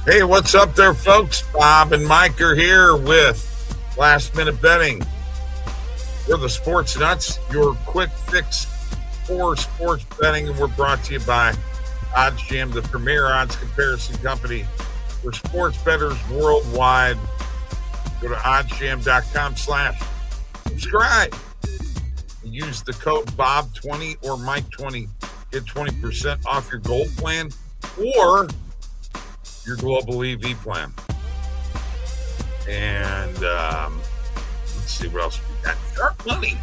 Hey, what's up there, folks? Bob and Mike are here with Last Minute Betting. We're the Sports Nuts, your quick fix for sports betting, and we're brought to you by OddsJam, the premier odds comparison company for sports bettors worldwide. Go to oddsjam.com/subscribe. Use the code BOB20 or Mike20. Get 20% off your gold plan or your global EV plan. And let's see what else we got. Sharp Money.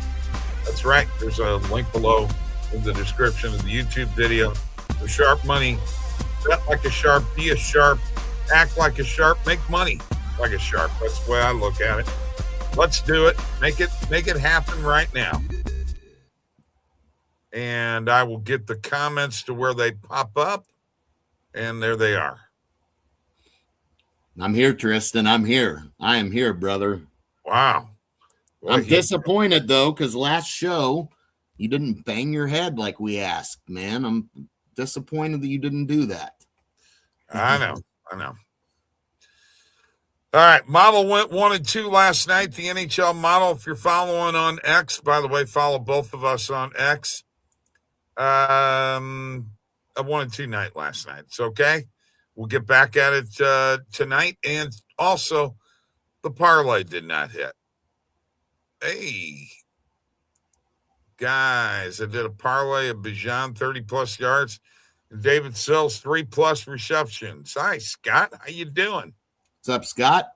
That's right. There's a link below in the description of the YouTube video. The Sharp Money. Bet like a sharp, be a sharp, act like a sharp, make money like a sharp. That's the way I look at it. Let's do it. Make it happen right now. And I will get the comments to where they pop up. And there they are. I'm here, Tristan. I'm here. I am here, brother. Wow. Well, I'm disappointed, though, because last show, you didn't bang your head like we asked, man. I'm disappointed that you didn't do that. I know. All right. Model went 1 and 2 last night. The NHL model, if you're following on X, by the way, follow both of us on X. A 1 and 2 night last night. It's okay. We'll get back at it tonight. And also, the parlay did not hit. Hey, guys, I did a parlay of Bijan 30-plus yards and David Sills 3-plus receptions. Hi, Scott. How you doing? What's up, Scott?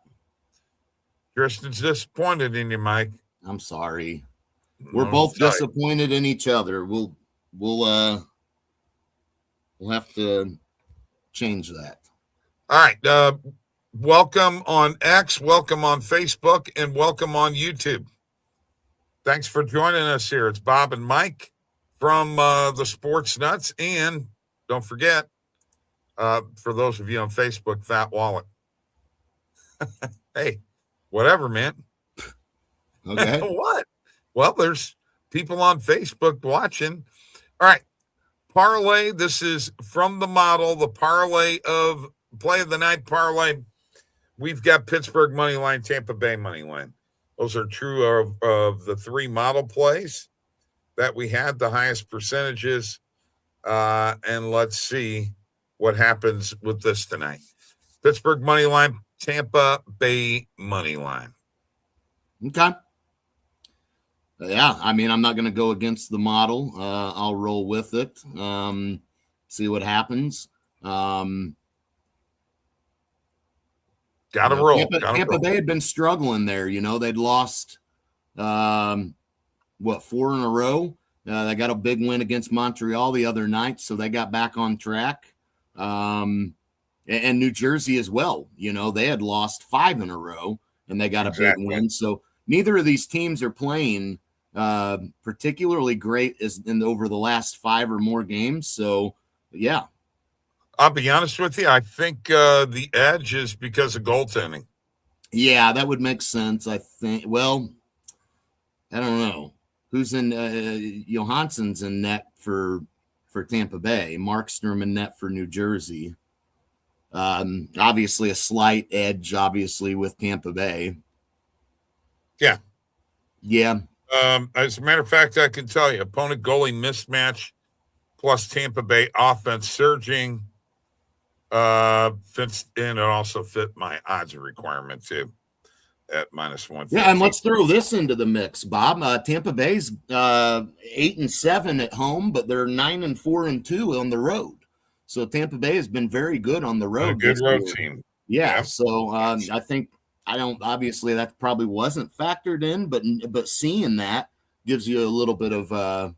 Tristan's disappointed in you, Mike. I'm sorry. We're both disappointed in each other. We'll have to change that. All right. Welcome on X, welcome on Facebook, and welcome on YouTube. Thanks for joining us here. It's Bob and Mike from the Sports Nuts. And don't forget, for those of you on Facebook, Fat Wallet. Hey, whatever, man. Okay. What? Well, there's people on Facebook watching. All right. Parlay. This is from the model, the parlay of play of the night parlay. We've got Pittsburgh money line, Tampa Bay money line. Those are true of the 3 model plays that we had, the highest percentages. And let's see what happens with this tonight. Pittsburgh money line, Tampa Bay money line. Okay. Yeah, I mean, I'm not going to go against the model. I'll roll with it. See what happens. Gotta roll. Tampa Bay had been struggling there. You know, they'd lost, 4 in a row. They got a big win against Montreal the other night, so they got back on track. And New Jersey as well. You know, they had lost 5 in a row, and they got a big win. So neither of these teams are playing particularly great over the last 5 or more games. So, yeah. I'll be honest with you. I think the edge is because of goaltending. Yeah, that would make sense. I think. Well, I don't know who's in. Johansson's in net for Tampa Bay. Markstrom in net for New Jersey. Obviously a slight edge. Obviously with Tampa Bay. Yeah. Yeah. As a matter of fact, I can tell you, opponent goalie mismatch plus Tampa Bay offense surging. Fits in. It also fit my odds requirement too at -150. Yeah, and let's throw this into the mix, Bob. Tampa Bay's 8-7 at home, but they're 9-4-2 on the road. So Tampa Bay has been very good on the road. A good road team. Yeah. So I think obviously that probably wasn't factored in, but seeing that gives you a little bit of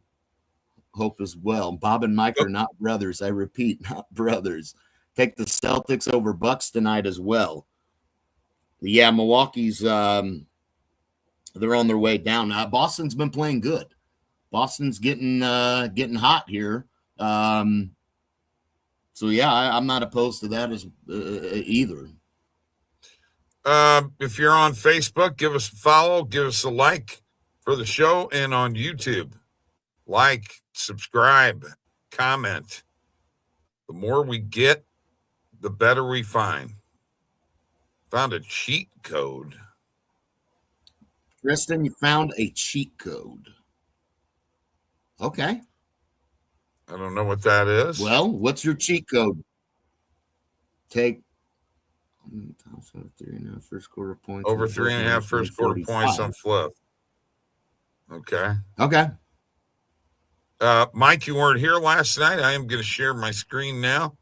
hope as well. Bob and Mike are not brothers. I repeat, not brothers. Take the Celtics over Bucks tonight as well. Yeah, Milwaukee's they're on their way down. Boston's been playing good. Boston's getting hot here. So yeah, I'm not opposed to that as either. If you're on Facebook, give us a follow, give us a like for the show, and on YouTube, like, subscribe, comment. The more we get, the better we find. Found a cheat code. Kristen, you found a cheat code. Okay. I don't know what that is. Well, what's your cheat code? Take 3.5 first quarter points. Over 3.5 first quarter points on flip. Okay. Okay. Mike, you weren't here last night. I am going to share my screen now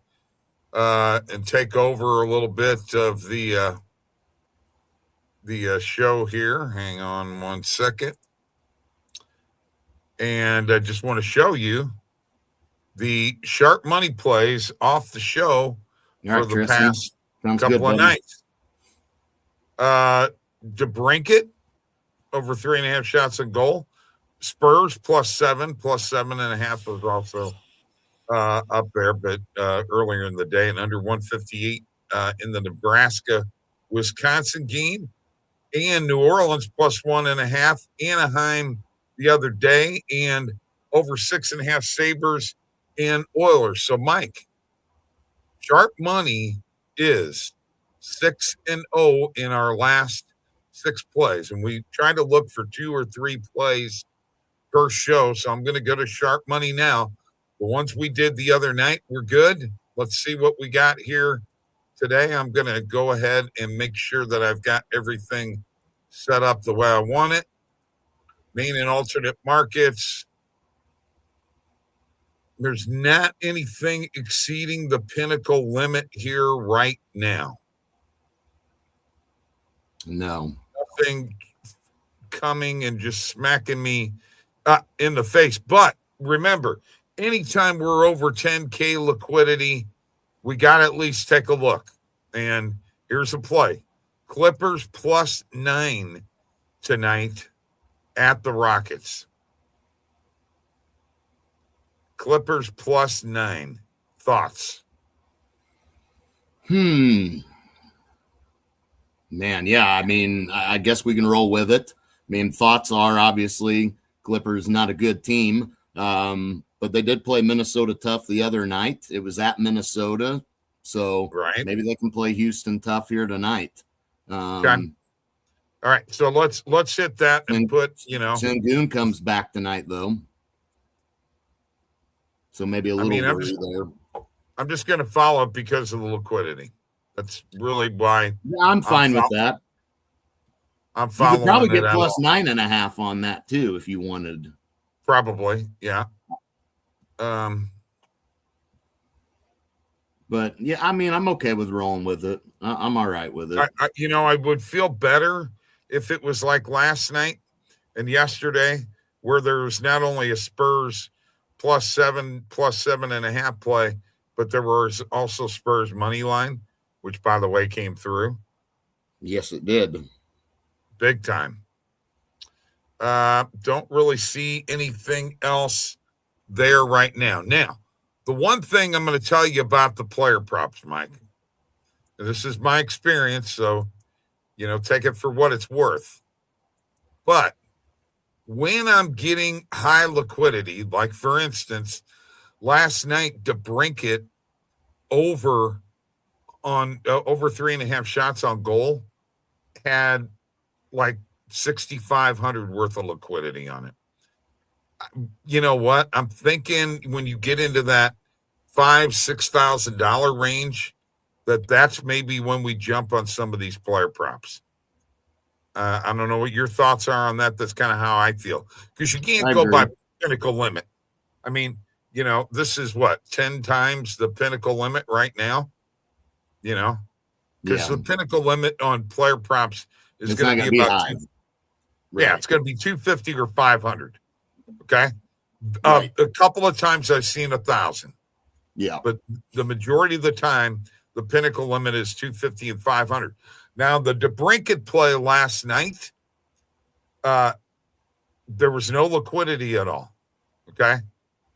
and take over a little bit of the show here. Hang on one second. And I just want to show you the sharp money plays off the show for the past couple of nights. DeBrincat over 3.5 shots on goal. Spurs +7, +7.5 was also up there, but earlier in the day, and under 158 in the Nebraska-Wisconsin game, and New Orleans +1.5, Anaheim the other day, and over 6.5 Sabres and Oilers. So, Mike, sharp money is 6-0 in our last 6 plays, and we try to look for 2 or 3 plays per show. So I'm going to go to sharp money now. The ones we did the other night were good. Let's see what we got here today. I'm going to go ahead and make sure that I've got everything set up the way I want it. Main and alternate markets. There's not anything exceeding the pinnacle limit here right now. No. Nothing coming and just smacking me in the face. But remember, anytime we're over 10K liquidity, we got to at least take a look. And here's a play. Clippers +9 tonight at the Rockets. Clippers +9. Thoughts? Man, yeah, I mean, I guess we can roll with it. I mean, thoughts are obviously Clippers not a good team, but they did play Minnesota tough the other night. It was at Minnesota, so maybe they can play Houston tough here tonight. Okay. All right, so let's hit that and put, Sengun comes back tonight, though. So maybe a little worry there. I'm just going to follow it because of the liquidity. That's really why. Yeah, I'm fine with that. I'm following. You could probably get +9.5 on that too if you wanted. Probably, yeah. But yeah, I mean, I'm okay with rolling with it. I'm all right with it. I would feel better if it was like last night and yesterday, where there was not only a Spurs +7, +7.5 play, but there was also Spurs money line, which, by the way, came through. Yes, it did. Big time. Don't really see anything else there right now. Now, the one thing I'm going to tell you about the player props, Mike, and this is my experience, so, take it for what it's worth. But when I'm getting high liquidity, like, for instance, last night, DeBrincat over 3.5 shots on goal had like 6,500 worth of liquidity on it. You know what? I'm thinking when you get into that $5,000-$6,000 range, that's maybe when we jump on some of these player props. I don't know what your thoughts are on that. That's kind of how I feel, because you can't go by pinnacle limit. I mean, this is what, 10 times the pinnacle limit right now, because the pinnacle limit on player props is going to be about it's going to be 250 or 500. Okay. A couple of times I've seen 1,000. Yeah. But the majority of the time, the pinnacle limit is 250 and 500. Now, the DeBrincat play last night, there was no liquidity at all. Okay.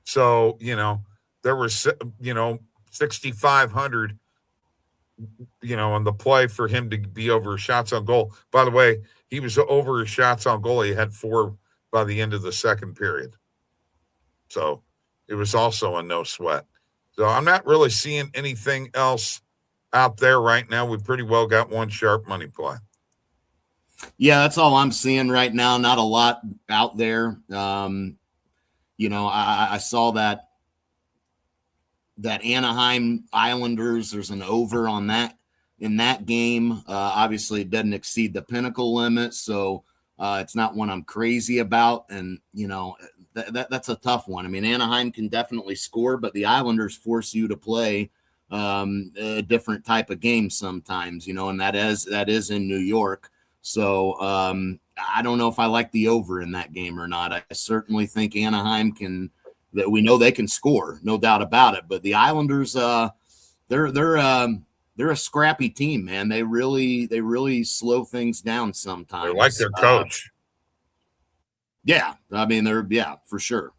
So, there was, 6,500, on the play for him to be over shots on goal. By the way, he was over his shots on goal. He had 4 by the end of the second period. So it was also a no sweat. So I'm not really seeing anything else out there right now. We pretty well got one sharp money play. Yeah, that's all I'm seeing right now. Not a lot out there. I saw that Anaheim Islanders, there's an over on that in that game. Obviously, it doesn't exceed the pinnacle limit, so it's not one I'm crazy about. And, that's a tough one. I mean, Anaheim can definitely score, but the Islanders force you to play a different type of game sometimes, and that is in New York. So I don't know if I like the over in that game or not. I certainly think Anaheim that we know they can score, no doubt about it. But the Islanders, they're a scrappy team, man. They really slow things down sometimes. They like their coach. Yeah, I mean for sure.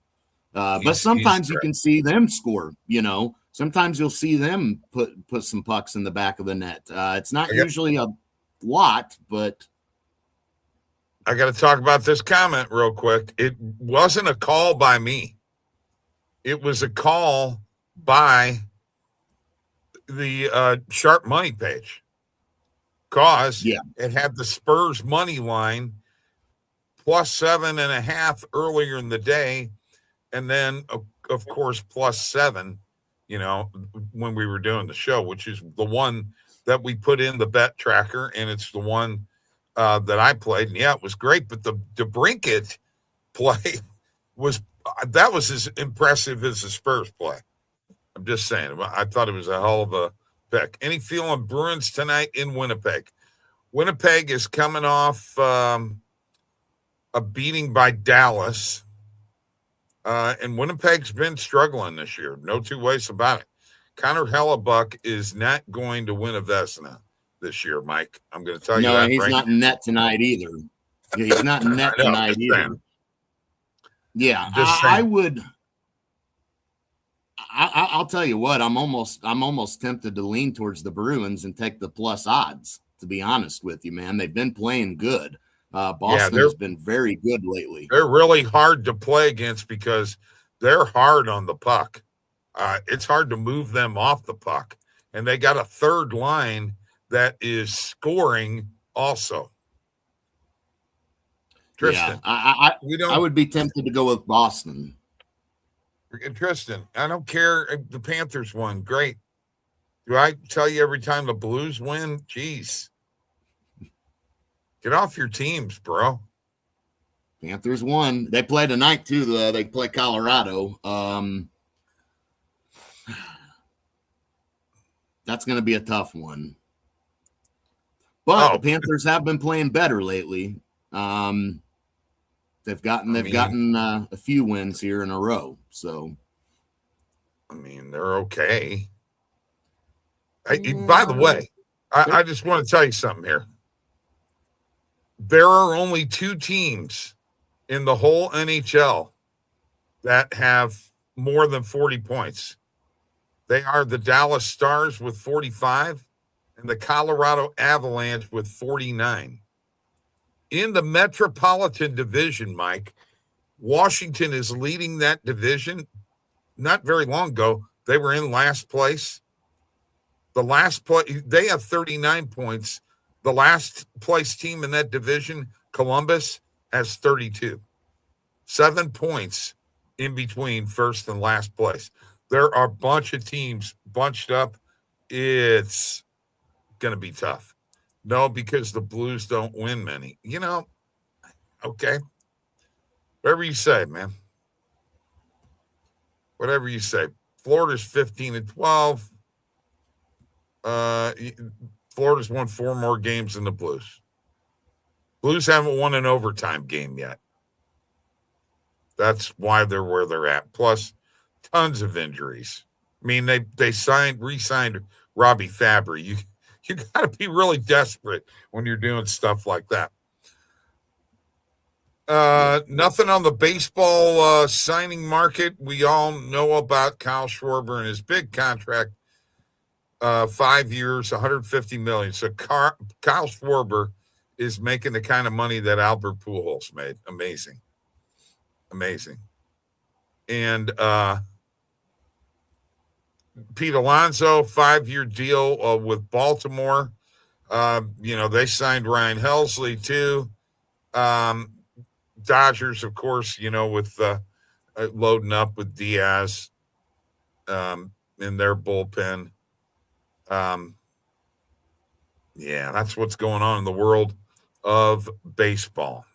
But sometimes you can see them score. Sometimes you'll see them put some pucks in the back of the net. It's not usually a lot, but I got to talk about this comment real quick. It wasn't a call by me. It was a call by the Sharp Money page, because it had the Spurs money line plus 7.5 earlier in the day, and then of course plus 7, when we were doing the show, which is the one that we put in the bet tracker, and it's the one that I played. And it was great, but the DeBrincat play was as impressive as the Spurs play. I'm just saying. I thought it was a hell of a pick. Any feel on Bruins tonight in Winnipeg? Winnipeg is coming off a beating by Dallas, and Winnipeg's been struggling this year. No two ways about it. Connor Hellebuck is not going to win a Vezina this year, Mike. I'm going to tell you that. No, he's not in net tonight either. Yeah, he's not in net tonight either. Yeah, I would. I'll tell you what. I'm almost tempted to lean towards the Bruins and take the plus odds. To be honest with you, man, they've been playing good. Boston has been very good lately. They're really hard to play against because they're hard on the puck. It's hard to move them off the puck, and they got a third line that is scoring also. Tristan, yeah, I would be tempted to go with Boston. Tristan, I don't care if the Panthers won. Great. Do I tell you every time the Blues win? Jeez. Get off your teams, bro. Panthers won. They play tonight, too. They play Colorado. That's going to be a tough one. But the Panthers have been playing better lately. They've gotten a few wins here in a row. So, I mean, they're okay. By the way, I just want to tell you something here. There are only 2 teams in the whole NHL that have more than 40 points. They are the Dallas Stars with 45 and the Colorado Avalanche with 49. In the Metropolitan Division, Mike, Washington is leading that division. Not very long ago, they were in last place. The last place, they have 39 points. The last place team in that division, Columbus, has 32. 7 points in between first and last place. There are a bunch of teams bunched up. It's going to be tough. No, because the Blues don't win many. Okay. Whatever you say, man. Whatever you say. Florida's 15-12. Florida's won 4 more games than the Blues. Blues haven't won an overtime game yet. That's why they're where they're at. Plus, tons of injuries. I mean, they re-signed Robbie Fabry. You got to be really desperate when you're doing stuff like that. Nothing on the baseball signing market. We all know about Kyle Schwarber and his big contract, 5 years, $150 million. So Kyle Schwarber is making the kind of money that Albert Pujols made. Amazing. And Pete Alonso, 5-year deal with Baltimore. They signed Ryan Helsley too. Dodgers, of course, with loading up with Diaz in their bullpen. Yeah, that's what's going on in the world of baseball.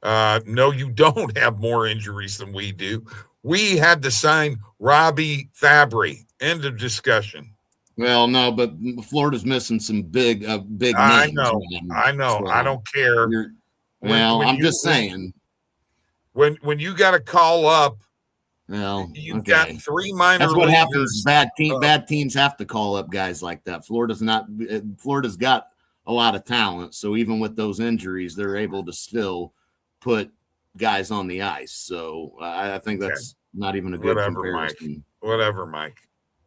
No, you don't have more injuries than we do. We had to sign Robbie Fabry. End of discussion. Well, no, but Florida's missing some big names. I know. So I don't care. I'm just saying. When you got to call up, well, you've got 3 minor That's what leaguers. happens. Bad teams have to call up guys like that. Florida's got a lot of talent, so even with those injuries, they're able to still put guys on the ice. So I think that's not even a good comparison. Mike.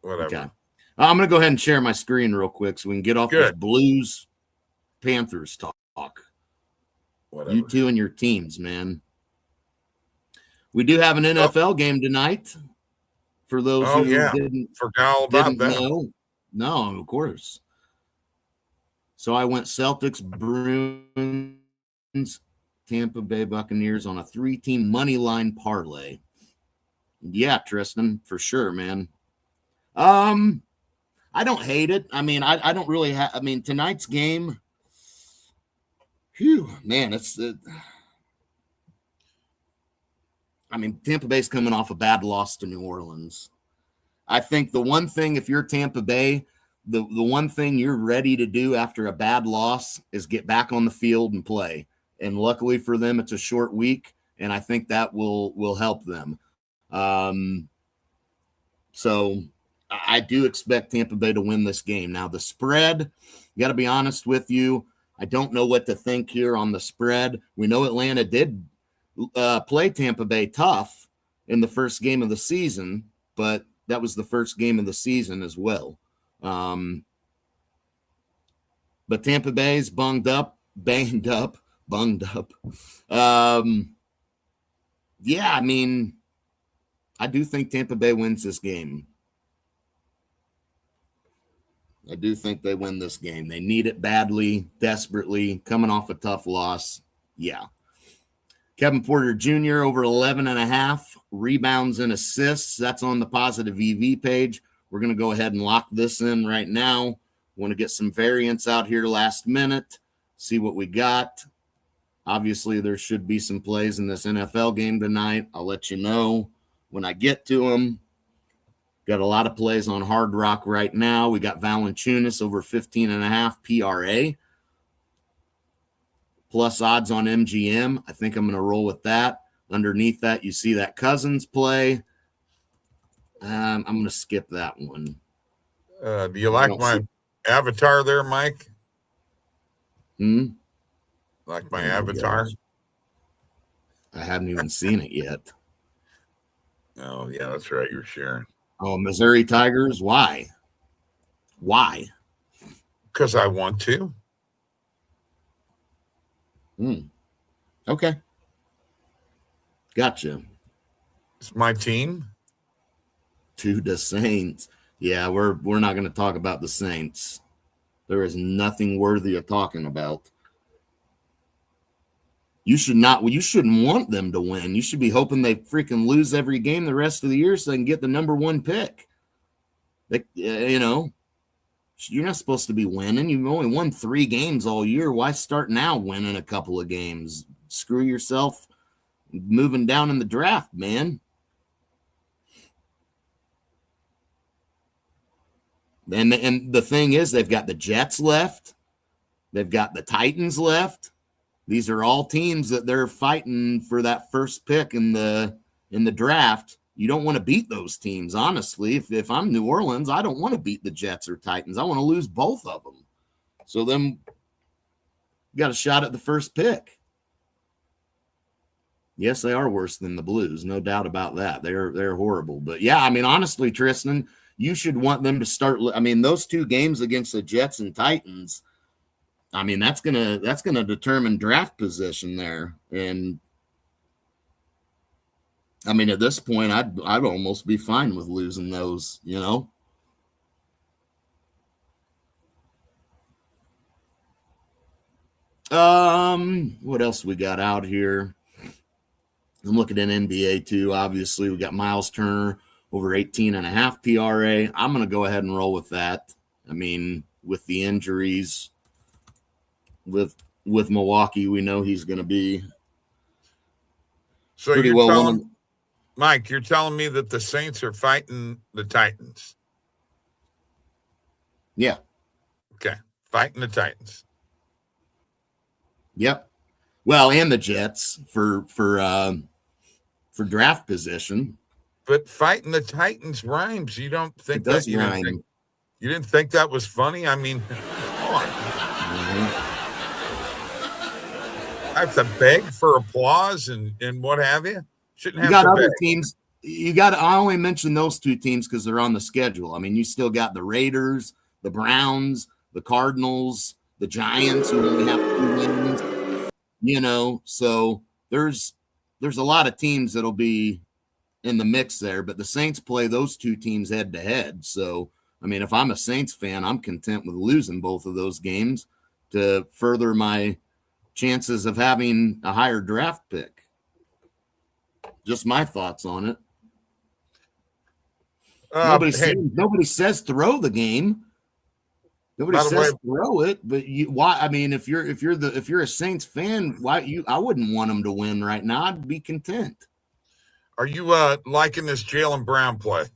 Whatever. Okay. I'm going to go ahead and share my screen real quick so we can get off this Blues Panthers talk. Whatever. You two and your teams, man. We do have an NFL game tonight. For those who didn't know. No, of course. So I went Celtics, Bruins, Tampa Bay Buccaneers on a 3-team money line parlay. Yeah, Tristan, for sure, man. I don't hate it. I mean, I don't really have. I mean, tonight's game. Phew, man, Tampa Bay's coming off a bad loss to New Orleans. I think the one thing, if you're Tampa Bay, the one thing you're ready to do after a bad loss is get back on the field and play. And luckily for them, it's a short week, and I think that will help them. So I do expect Tampa Bay to win this game. Now, the spread, got to be honest with you, I don't know what to think here on the spread. We know Atlanta did play Tampa Bay tough in the first game of the season, but that was the first game of the season as well. But Tampa Bay's bunged up. Yeah, I mean, I do think Tampa Bay wins this game. I do think they win this game. They need it badly, desperately, coming off a tough loss. Yeah. Kevin Porter Jr. over 11.5 rebounds and assists. That's on the positive EV page. We're going to go ahead and lock this in right now. Want to get some variance out here last minute, see what we got. Obviously, there should be some plays in this NFL game tonight. I'll let you know when I get to them. Got a lot of plays on Hard Rock right now. We got Valanciunas over 15.5 PRA. Plus odds on MGM. I think I'm going to roll with that. Underneath that, you see that Cousins play. I'm going to skip that one. Do you like my avatar there, Mike? Like my avatar? Gosh. I haven't even seen it yet. Oh, yeah, that's right. You're sharing. Oh, Missouri Tigers? Why? Because I want to. Okay. Gotcha. It's my team. To the Saints. Yeah, we're not going to talk about the Saints. There is nothing worthy of talking about. You shouldn't want them to win. You should be hoping they freaking lose every game the rest of the year so they can get the number 1 pick. You're not supposed to be winning. You've only won 3 games all year. Why start now winning a couple of games? Screw yourself moving down in the draft, man. And the thing is, they've got the Jets left. They've got the Titans left. These are all teams that they're fighting for that first pick in the draft. You don't want to beat those teams, honestly. If I'm New Orleans, I don't want to beat the Jets or Titans. I want to lose both of them. So then you got a shot at the first pick. Yes, they are worse than the Blues, no doubt about that. They're horrible. But yeah, I mean, honestly, Tristan, you should want them to start. I mean, those 2 games against the Jets and Titans, I mean, that's gonna determine draft position there. And I mean, at this point, I'd almost be fine with losing those, you know. What else we got out here? I'm looking at NBA too. Obviously, we got Miles Turner over 18.5 PRA. I'm going to go ahead and roll with that. I mean, with the injuries, with Milwaukee, we know he's going to be So pretty you're well. telling Mike, you're telling me that the Saints are fighting the Titans? Yeah. Okay, fighting the Titans. Yep. Well, and the Jets for draft position. But fighting the Titans rhymes. You don't think It does that rhyme. You didn't think that was funny? I mean, come on. I have to beg for applause and what have you. Shouldn't have You got to other beg. teams. You got. I only mentioned those two teams because they're on the schedule. I mean, you still got the Raiders, the Browns, the Cardinals, the Giants, who only have 2 wins. You know, so there's a lot of teams that'll be in the mix there. But the Saints play those 2 teams head to head. So, I mean, if I'm a Saints fan, I'm content with losing both of those games to further my chances of having a higher draft pick. Just my thoughts on it. Nobody says throw the game. Nobody says throw it, but why? I mean, if you're a Saints fan, I wouldn't want them to win right now. I'd be content. Are you liking this Jaylen Brown play?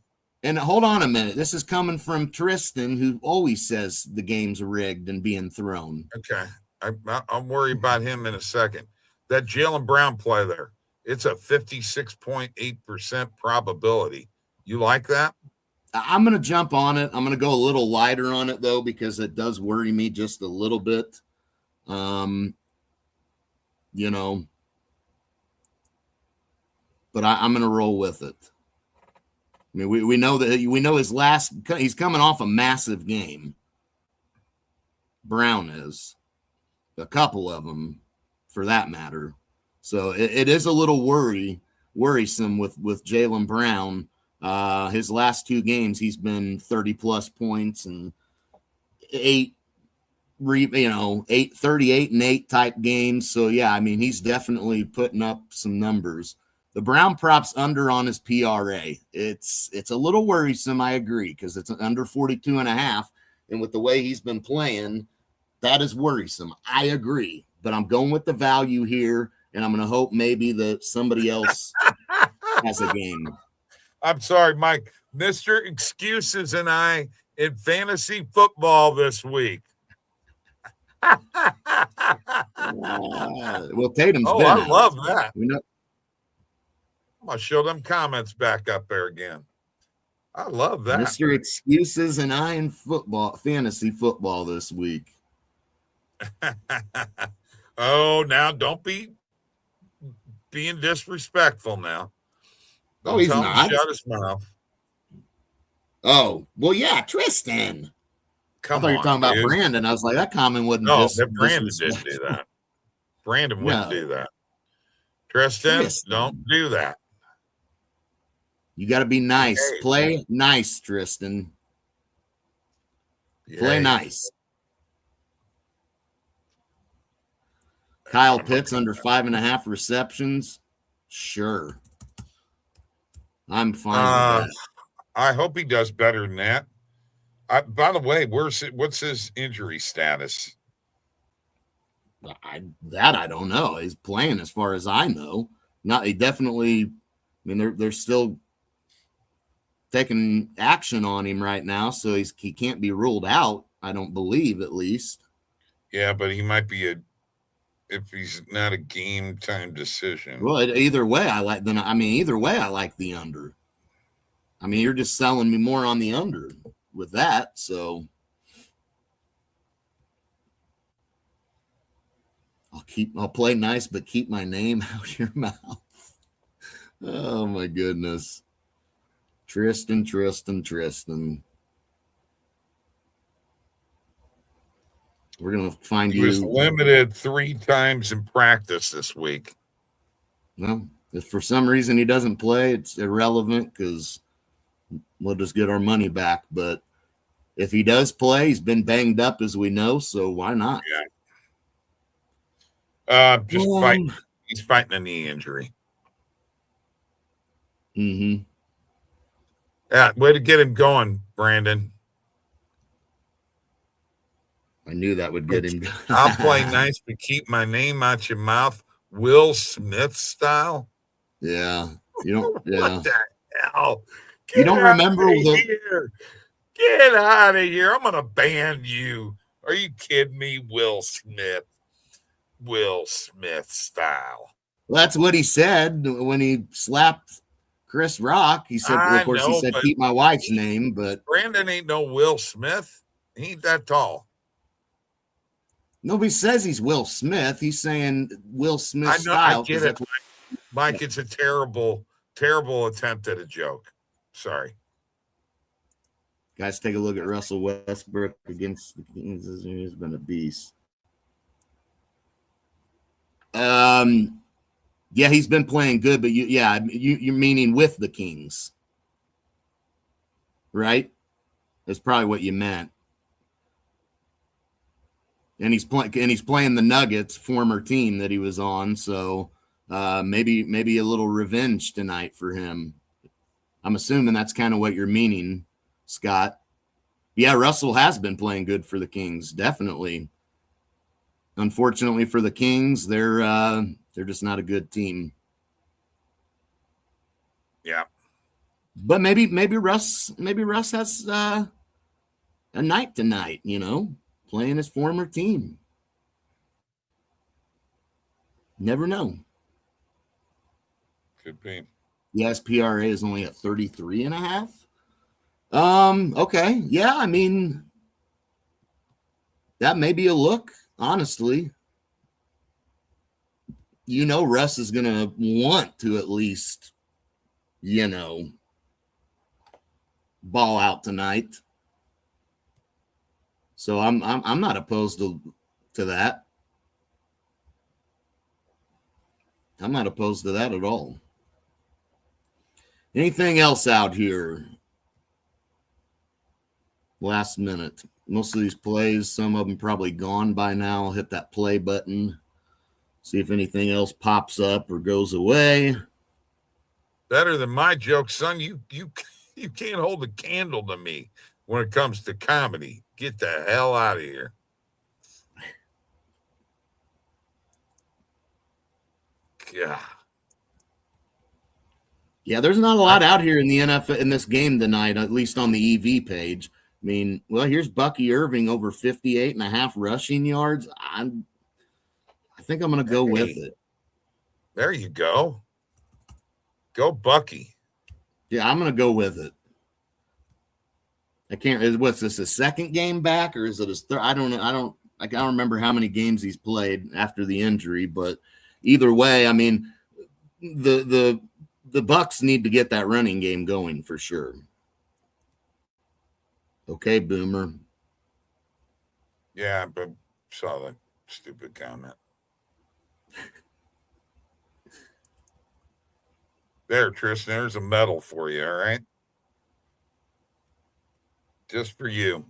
And hold on a minute. This is coming from Tristan, who always says the game's rigged and being thrown. Okay, I'll worry about him in a second. That Jaylen Brown play there, it's a 56.8% probability. You like that? I'm going to jump on it. I'm going to go a little lighter on it, though, because it does worry me just a little bit. You know, but I'm going to roll with it. I mean, we know he's coming off a massive game. Brown is. A couple of them, for that matter. So it is a little worrisome with Jaylen Brown. His last 2 games, he's been 30+ points and 38 and 8 type games. So yeah, I mean, he's definitely putting up some numbers. The Brown props under on his PRA. It's a little worrisome, I agree, because it's under 42.5. And with the way he's been playing, that is worrisome. I agree, but I'm going with the value here, and I'm going to hope maybe that somebody else has a game. I'm sorry, Mike. Mr. Excuses and I in fantasy football this week. Well, Tatum's been I out. love that. You know, I'm going to show them comments back up there again. I love that. Mr. Excuses and I in fantasy football this week. Oh, now don't be being disrespectful now. Don't he's tell not. him shut his mouth. Oh, well, yeah, Tristan. Come I thought you were talking about Brandon. I was like, that comment wouldn't. No, Brandon didn't do that. Brandon wouldn't do that. Tristan, don't do that. You got to be nice. Okay. Play nice, Tristan. Play nice. Kyle Pitts under 5.5 receptions. Sure. I'm fine with that. I hope he does better than that. By the way, what's his injury status? I don't know. He's playing as far as I know. He definitely, I mean, they're still taking action on him right now, so he can't be ruled out, I don't believe, at least. Yeah, but he might be if he's not a game time decision. Well, either way, I like the under. I mean, you're just selling me more on the under with that, so I'll play nice, but keep my name out your mouth. Oh my goodness. Tristan. We're going to find you. He was limited 3 times in practice this week. Well, If for some reason he doesn't play, it's irrelevant because we'll just get our money back. But if he does play, he's been banged up, as we know, so why not? Yeah. Fighting. He's fighting a knee injury. Mm-hmm. Yeah, way to get him going, Brandon. I knew that would get him. I'll play nice but keep my name out your mouth, Will Smith style. Yeah. You don't. Yeah. What the hell? You don't remember here. Get out of here. I'm gonna ban you. Are you kidding me? Will Smith style. Well, that's what he said when he slapped Chris Rock. He said, of course, he said, keep my wife's name, but Brandon ain't no Will Smith. He ain't that tall. Nobody says he's Will Smith. He's saying Will Smith style. I get it, Mike. It's a terrible, terrible attempt at a joke. Sorry. Guys, take a look at Russell Westbrook against the Kings. He's been a beast. Yeah, he's been playing good, but you're meaning with the Kings, right? That's probably what you meant. And he's playing the Nuggets, former team that he was on. So maybe a little revenge tonight for him. I'm assuming that's kind of what you're meaning, Scott. Yeah, Russell has been playing good for the Kings, definitely. Unfortunately for the Kings, they're just not a good team. Yeah. But maybe Russ has a night tonight, playing his former team. Never know. Could be. The SPRA is only at 33.5. Okay. Yeah, I mean, that may be a look, honestly. Russ is going to want to at least, ball out tonight. So I'm not opposed to that. I'm not opposed to that at all. Anything else out here? Last minute. Most of these plays, some of them probably gone by now. I'll hit that play button. See if anything else pops up or goes away. Better than my joke, son. You can't hold a candle to me when it comes to comedy. Get the hell out of here. God. Yeah, there's not a lot out here in the NFL in this game tonight, at least on the EV page. I mean, well, here's Bucky Irving over 58.5 rushing yards. I think I'm going to go with it. There you go. Go Bucky. Yeah, I'm going to go with it. I can't. What's this? A second game back, or is it his third? I don't know. I can't remember how many games he's played after the injury, but either way, I mean, the Bucks need to get that running game going for sure. Okay, Boomer. Yeah, but saw that stupid comment. There, Tristan, there's a medal for you, all right? Just for you.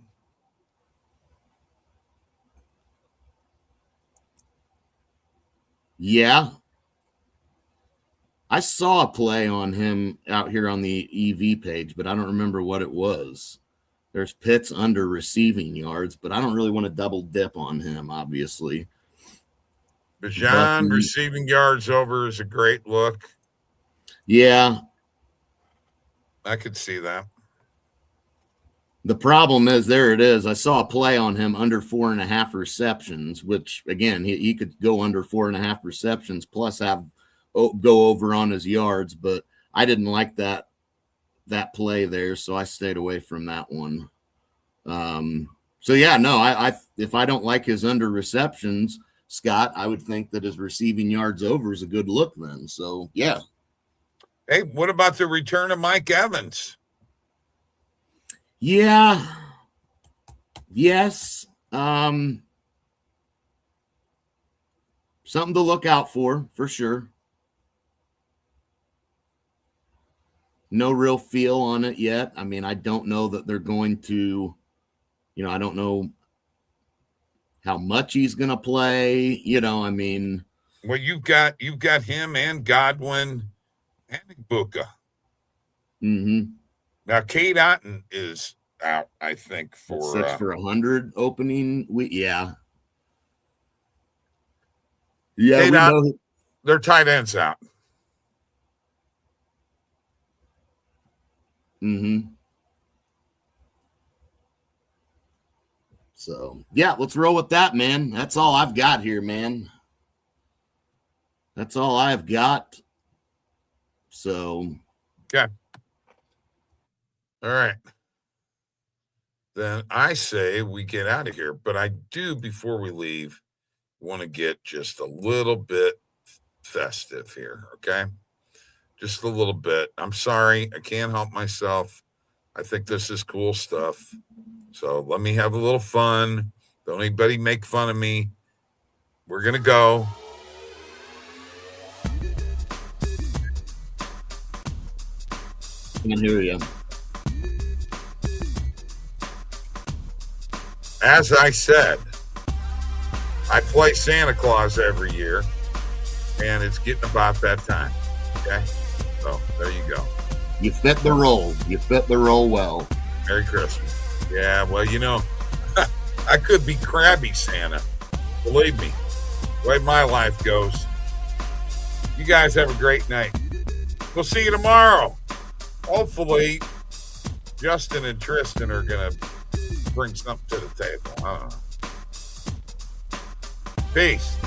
Yeah. I saw a play on him out here on the EV page, but I don't remember what it was. There's Pitts under receiving yards, but I don't really want to double dip on him, obviously. Bijan receiving yards over is a great look. Yeah. I could see that. The problem is, there it is. I saw a play on him under 4.5 receptions, which, again, he could go under 4.5 receptions plus go over on his yards, but I didn't like that play there, so I stayed away from that one. So, yeah, no, I if I don't like his under receptions, Scott, I would think that his receiving yards over is a good look then. So, yeah. Hey, what about the return of Mike Evans? Yeah. Yes. Something to look out for sure. No real feel on it yet. I mean, I don't know that they're going to, I don't know how much he's going to play. I mean. Well, you've got him and Godwin and Ibuka. Mm-hmm. Now, Kate Otten is out, I think, for 6 for 100 opening week. Yeah. Yeah, Kate Otten, know their tight ends out. Mm-hmm. So, yeah, let's roll with that, man. That's all I've got here, man. That's all I've got. So. Okay. All right. Then I say we get out of here. But I do, before we leave, want to get just a little bit festive here, okay? Just a little bit. I'm sorry. I can't help myself. I think this is cool stuff. So let me have a little fun. Don't anybody make fun of me. We're going to go. Can't hear you. As I said, I play Santa Claus every year, and it's getting about that time. Okay? So there you go. You fit the role. You fit the role well. Merry Christmas. Yeah, well, I could be crabby Santa. Believe me, the way my life goes. You guys have a great night. We'll see you tomorrow. Hopefully, Justin and Tristan are going to bring something to the table. I don't know. Peace.